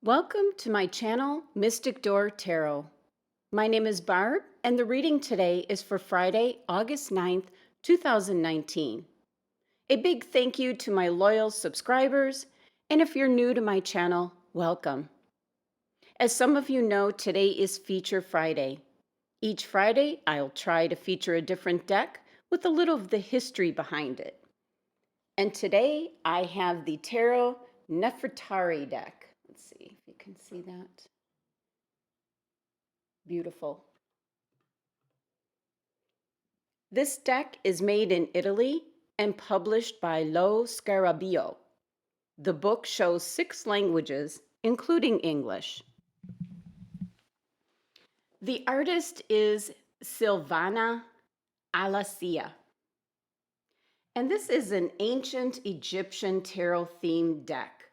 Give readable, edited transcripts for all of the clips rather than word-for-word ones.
Welcome to my channel, Mystic Door Tarot. My name is Barb, and the reading today is for Friday, August 9th, 2019. A big thank you to my loyal subscribers, and if you're new to my channel, welcome. As some of you know, today is Feature Friday. Each Friday, I'll try to feature a different deck with a little of the history behind it. And today, I have the Tarot Nefertari deck. Let's see if you can see that. Beautiful. This deck is made in Italy and published by Lo Scarabeo. The book shows 6 languages, including English. The artist is Silvana Alasia. And this is an ancient Egyptian tarot-themed deck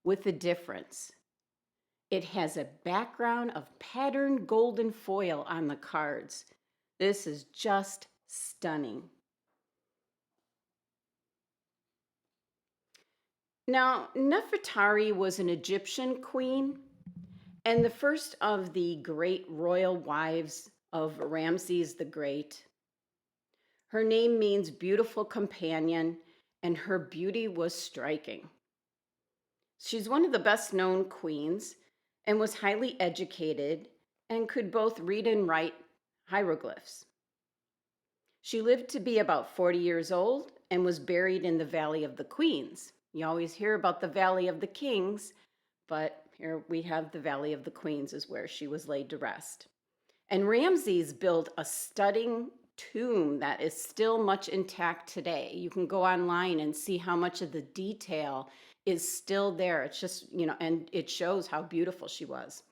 with a difference. It has a background of patterned golden foil on the cards. This is just stunning. Now, Nefertari was an Egyptian queen and the first of the great royal wives of Ramses the Great. Her name means beautiful companion, and her beauty was striking. She's one of the best known queens and was highly educated and could both read and write hieroglyphs. She lived to be about 40 years old and was buried in the Valley of the Queens. You always hear about the Valley of the Kings, but here we have the Valley of the Queens is where she was laid to rest. And Ramses built a stunning tomb that is still much intact today. You can go online and see how much of the detail is still there. It's just, and it shows how beautiful she was.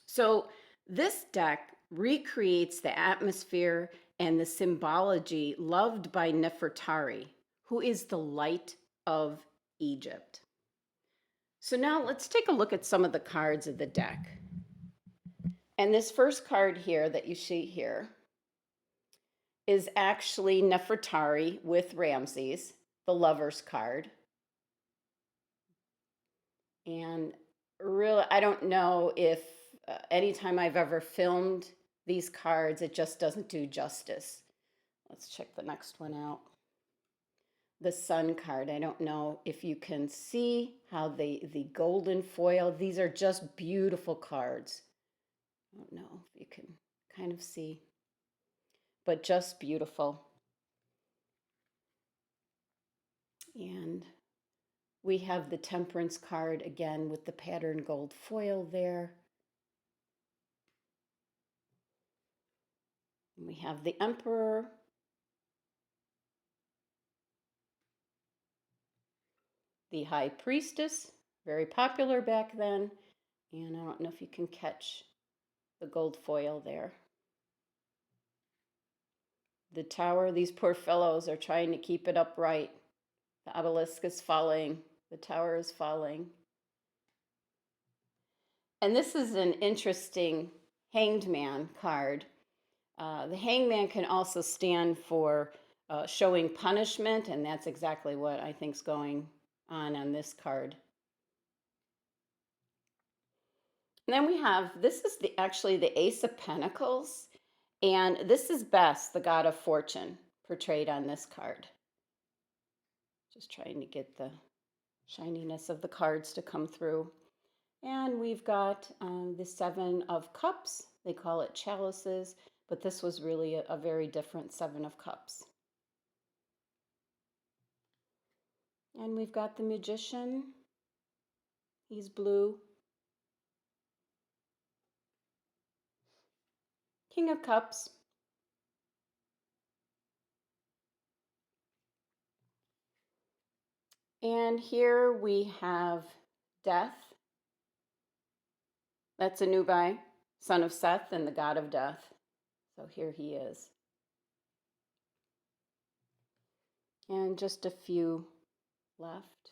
So this deck recreates the atmosphere and the symbology loved by Nefertari, who is the light of Egypt. So now let's take a look at some of the cards of the deck. And this first card here that you see here is actually Nefertari with Ramses, the Lover's card. And really, I don't know if anytime I've ever filmed these cards, it just doesn't do justice. Let's check the next one out. The Sun card. I don't know if you can see how the golden foil, these are just beautiful cards. I don't know if you can kind of see, but just beautiful. And we have the Temperance card again with the patterned gold foil there. And we have the Emperor. The High Priestess, very popular back then. And I don't know if you can catch the gold foil there. The Tower, these poor fellows are trying to keep it upright. The obelisk is falling. The tower is falling. And this is an interesting Hanged Man card. The Hanged Man can also stand for showing punishment, and that's exactly what I think is going on this card. And then we have, this is actually the Ace of Pentacles, and this is Bess, the god of fortune, portrayed on this card. Just trying to get the shininess of the cards to come through. And we've got the Seven of Cups. They call it chalices, but this was really a very different Seven of Cups. And we've got the Magician. He's blue. King of Cups. And here we have Death. That's Anubai, son of Seth and the god of death. So here he is. And just a few left.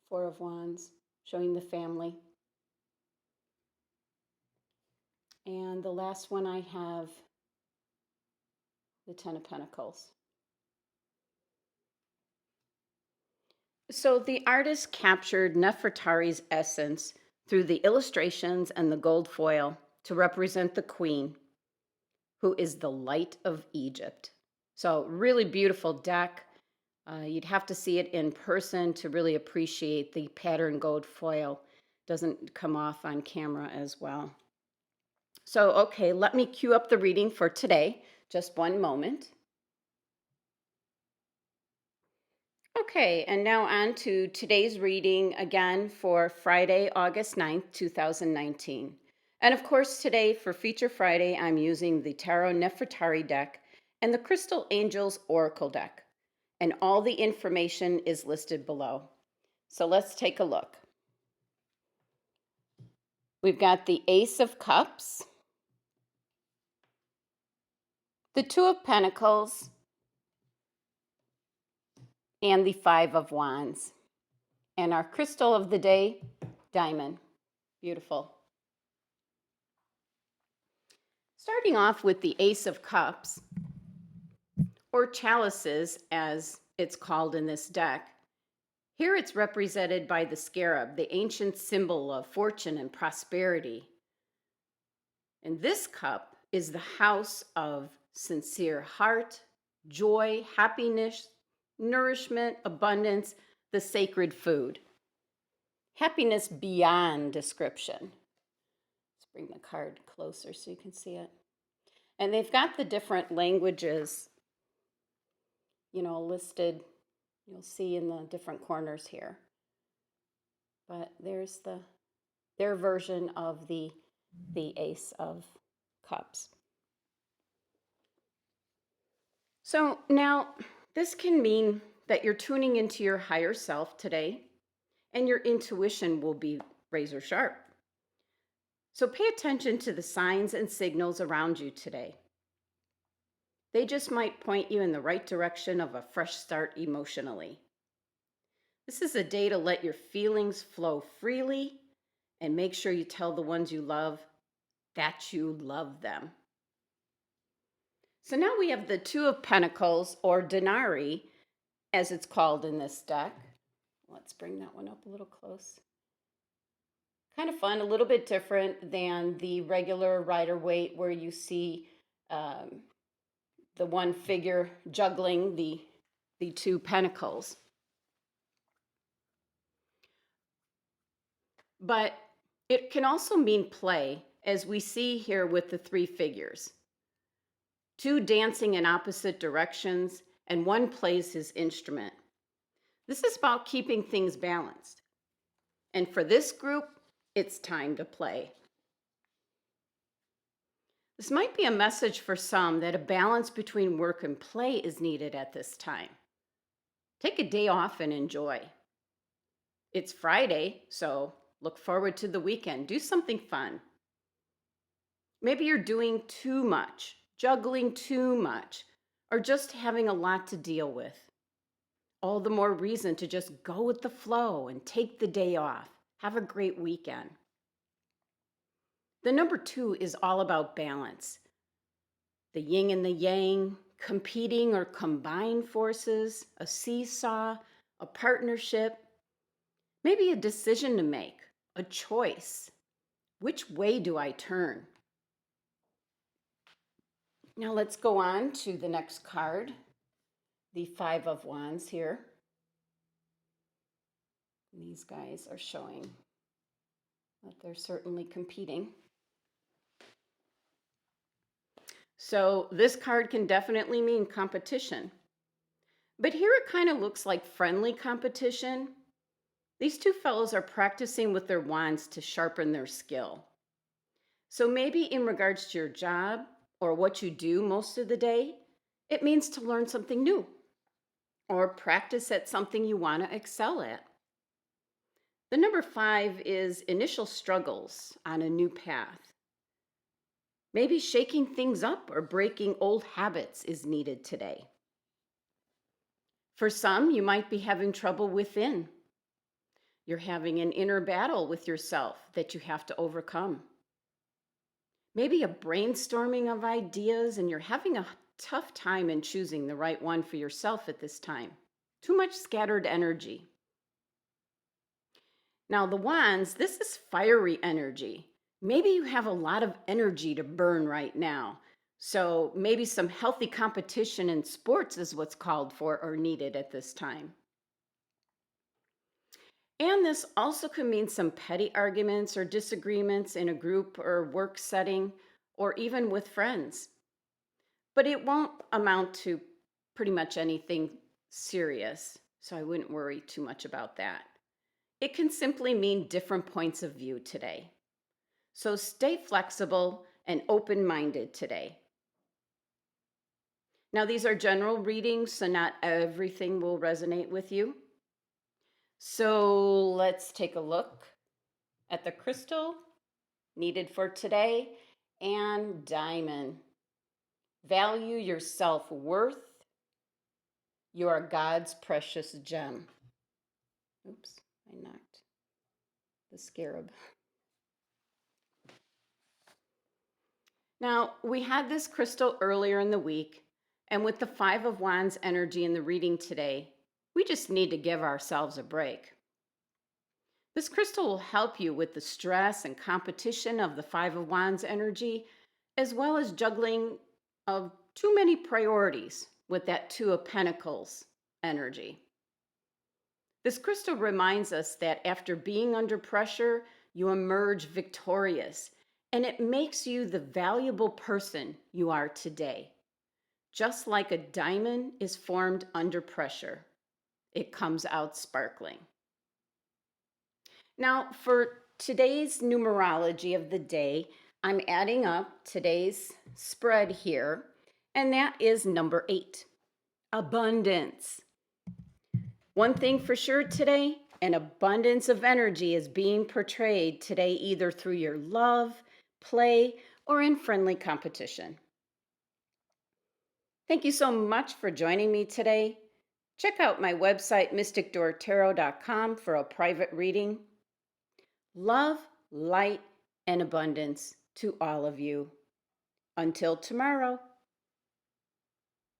Four of Wands, showing the family. And the last one I have, the Ten of Pentacles. So the artist captured Nefertari's essence through the illustrations and the gold foil to represent the queen, who is the light of Egypt. So, really beautiful deck. You'd have to see it in person to really appreciate the pattern gold foil. Doesn't come off on camera as well. So, okay, let me cue up the reading for today. Just one moment. Okay, and now on to today's reading again for Friday, August 9th, 2019. And of course, today for Feature Friday, I'm using the Tarot Nefertari deck and the Crystal Angels Oracle deck. And all the information is listed below. So let's take a look. We've got the Ace of Cups, the Two of Pentacles, and the Five of Wands. And our crystal of the day, diamond. Beautiful. Starting off with the Ace of Cups, or chalices as it's called in this deck. Here it's represented by the scarab, the ancient symbol of fortune and prosperity. And this cup is the house of sincere heart, joy, happiness, nourishment, abundance, the sacred food. Happiness beyond description. Let's bring the card closer so you can see it. And they've got the different languages, listed. You'll see in the different corners here. But there's their version of the Ace of Cups. So now this can mean that you're tuning into your higher self today, and your intuition will be razor sharp. So pay attention to the signs and signals around you today. They just might point you in the right direction of a fresh start emotionally. This is a day to let your feelings flow freely and make sure you tell the ones you love that you love them. So now we have the Two of Pentacles, or Denari, as it's called in this deck. Let's bring that one up a little close. Kind of fun, a little bit different than the regular Rider-Waite where you see the one figure juggling the two pentacles. But it can also mean play, as we see here with the three figures. Two dancing in opposite directions, and one plays his instrument. This is about keeping things balanced. And for this group, it's time to play. This might be a message for some that a balance between work and play is needed at this time. Take a day off and enjoy. It's Friday, so look forward to the weekend. Do something fun. Maybe you're doing too much, juggling too much, or just having a lot to deal with. All the more reason to just go with the flow and take the day off. Have a great weekend. The number 2 is all about balance. The yin and the yang, competing or combined forces, a seesaw, a partnership, maybe a decision to make, a choice. Which way do I turn? Now let's go on to the next card, the Five of Wands here. These guys are showing that they're certainly competing. So this card can definitely mean competition. But here it kind of looks like friendly competition. These two fellows are practicing with their wands to sharpen their skill. So maybe in regards to your job or what you do most of the day, it means to learn something new or practice at something you want to excel at. The number 5 is initial struggles on a new path. Maybe shaking things up or breaking old habits is needed today. For some, you might be having trouble within. You're having an inner battle with yourself that you have to overcome. Maybe a brainstorming of ideas, and you're having a tough time in choosing the right one for yourself at this time. Too much scattered energy. Now, the wands, this is fiery energy. Maybe you have a lot of energy to burn right now. So maybe some healthy competition in sports is what's called for or needed at this time. And this also could mean some petty arguments or disagreements in a group or work setting or even with friends. But it won't amount to pretty much anything serious. So I wouldn't worry too much about that. It can simply mean different points of view today. So stay flexible and open minded today. Now, these are general readings, so not everything will resonate with you. So let's take a look at the crystal needed for today and diamond. Value your self-worth. You are God's precious gem. Oops, I knocked the scarab. Now, we had this crystal earlier in the week, and with the Five of Wands energy in the reading today, we just need to give ourselves a break. This crystal will help you with the stress and competition of the Five of Wands energy, as well as juggling of too many priorities with that Two of Pentacles energy. This crystal reminds us that after being under pressure, you emerge victorious, and it makes you the valuable person you are today. Just like a diamond is formed under pressure, it comes out sparkling. Now, for today's numerology of the day, I'm adding up today's spread here, and that is number 8, abundance. One thing for sure today, an abundance of energy is being portrayed today either through your love, play, or in friendly competition. Thank you so much for joining me today. Check out my website, mysticdoortarot.com, for a private reading. Love, light, and abundance to all of you. Until tomorrow.